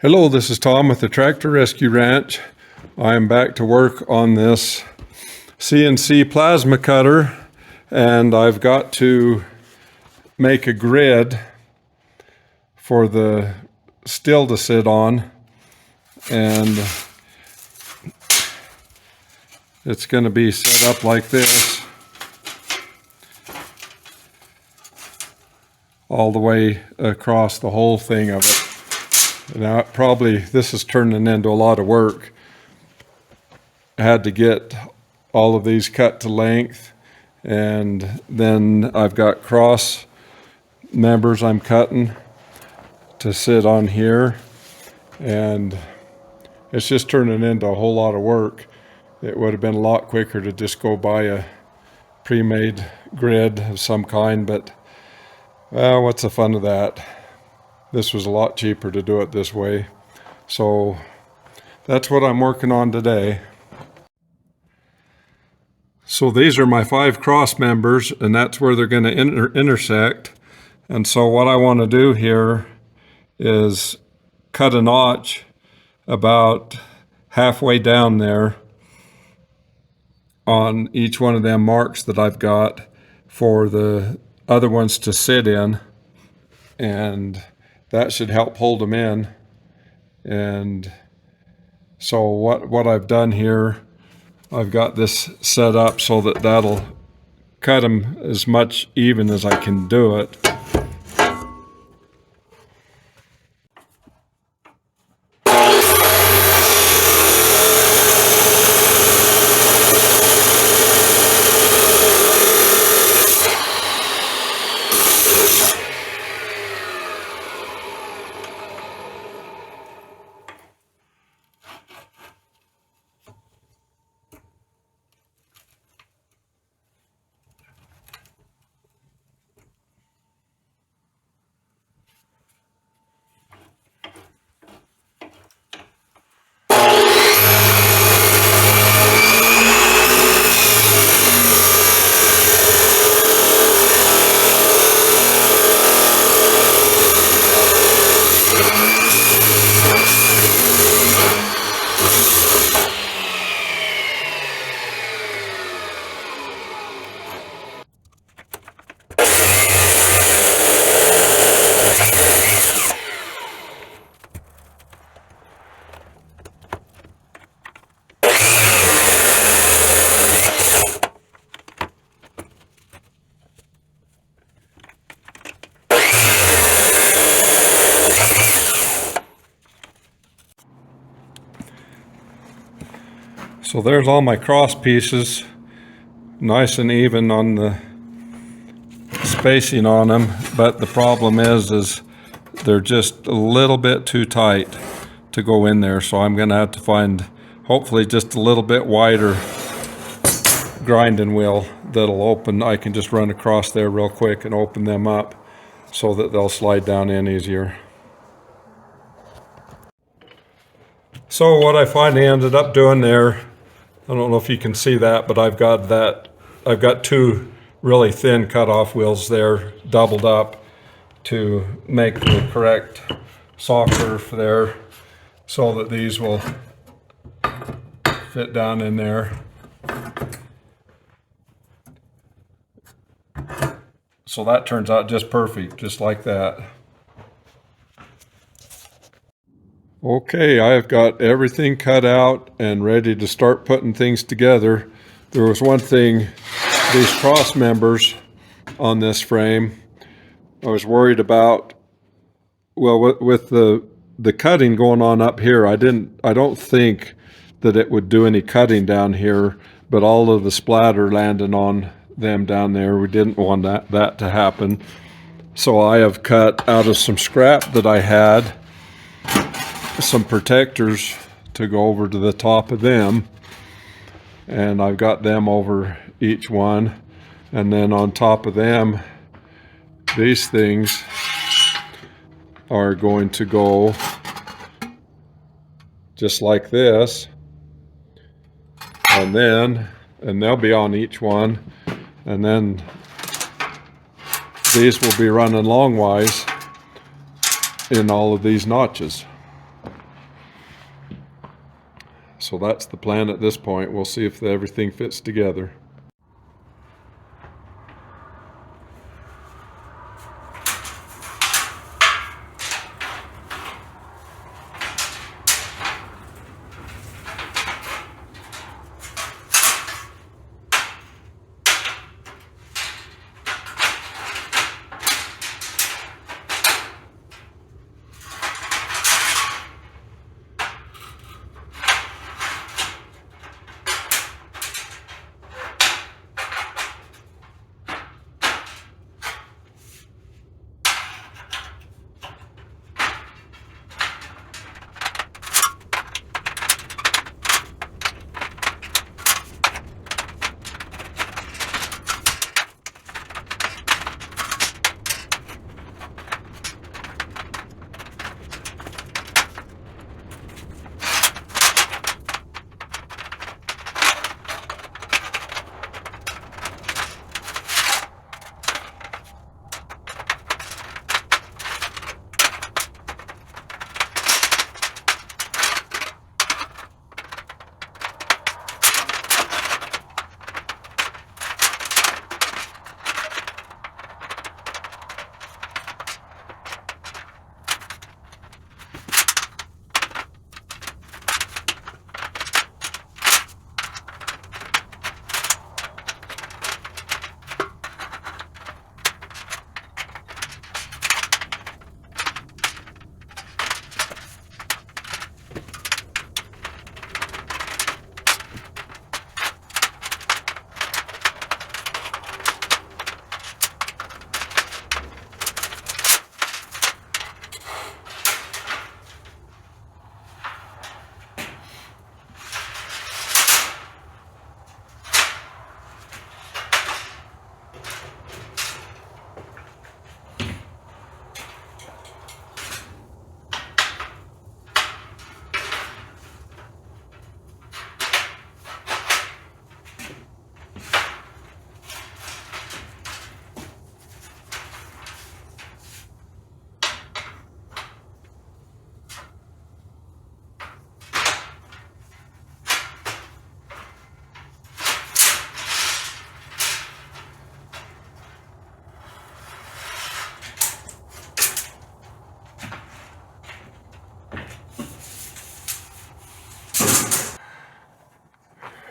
Hello, this is Tom with the Tractor Rescue Ranch. I am back to work on this CNC plasma cutter, and I've got to make a grid for the still to sit on, and it's going to be set up like this all the way across the whole thing of it. Now, this is turning into a lot of work. I had to get all of these cut to length, and then I've got cross members I'm cutting to sit on here, and it's just turning into a whole lot of work. It would have been a lot quicker to just go buy a pre-made grid of some kind, but well, what's the fun of that? This was a lot cheaper to do it this way. So that's what I'm working on today. So these are my 5 cross members, and that's where they're going to intersect. And so what I want to do here is cut a notch about halfway down there on each one of them marks that I've got for the other ones to sit in, and that should help hold them in. And so what I've done here, I've got this set up so that that'll cut them as much even as I can do it. So there's all my cross pieces, nice and even on the spacing on them, but the problem is they're just a little bit too tight to go in there, so I'm going to have to find hopefully just a little bit wider grinding wheel that'll open. I can just run across there real quick and open them up so that they'll slide down in easier. So what I finally ended up doing there, I don't know if you can see that, but I've got 2 really thin cutoff wheels there doubled up to make the correct saw curve there so that these will fit down in there. So that turns out just perfect, just like that. Okay, I've got everything cut out and ready to start putting things together. There was one thing, these cross members on this frame, I was worried about. Well, with the cutting going on up here, I don't think that it would do any cutting down here, but all of the splatter landing on them down there, we didn't want that to happen. So I have cut out of some scrap that I had some protectors to go over to the top of them, and I've got them over each one, and then on top of them these things are going to go just like this, and they'll be on each one, and then these will be running longwise in all of these notches. So that's the plan at this point. We'll see if everything fits together.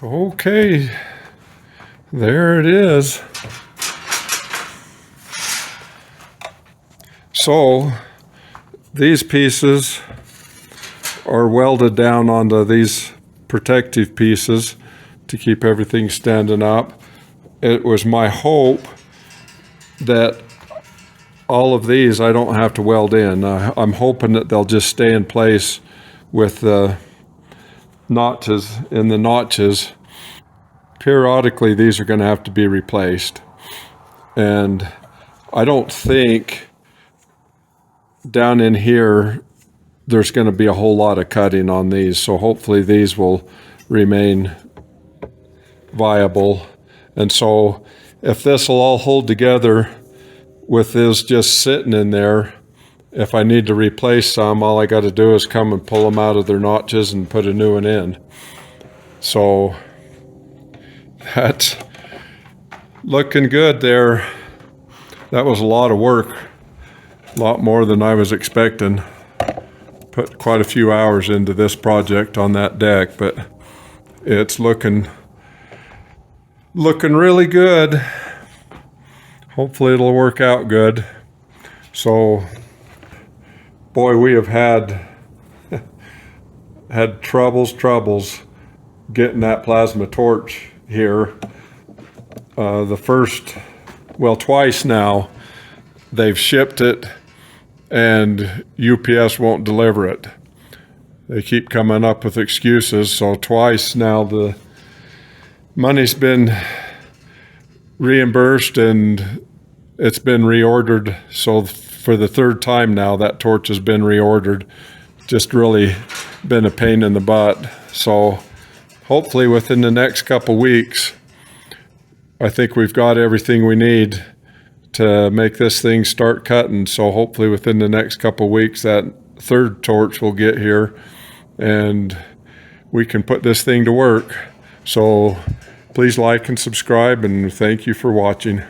Okay, there it is. So these pieces are welded down onto these protective pieces to keep everything standing up. It was my hope that all of these I don't have to weld in. I'm hoping that they'll just stay in place with the notches in the notches. Periodically these are going to have to be replaced, and I don't think down in here there's going to be a whole lot of cutting on these, so hopefully these will remain viable. And so if this will all hold together with this just sitting in there, if I need to replace some, all I got to do is come and pull them out of their notches and put a new one in. So that's looking good there. That was a lot of work, a lot more than I was expecting. Put quite a few hours into this project on that deck, but it's looking really good. Hopefully it'll work out good. So, boy, we have had troubles getting that plasma torch here. Twice now they've shipped it and UPS won't deliver it. They keep coming up with excuses. So twice now the money's been reimbursed and it's been reordered. So for the third time now that torch has been reordered. Just really been a pain in the butt. So hopefully within the next couple weeks, I think we've got everything we need to make this thing start cutting. So hopefully within the next couple weeks, that third torch will get here and we can put this thing to work. So please like and subscribe, and thank you for watching.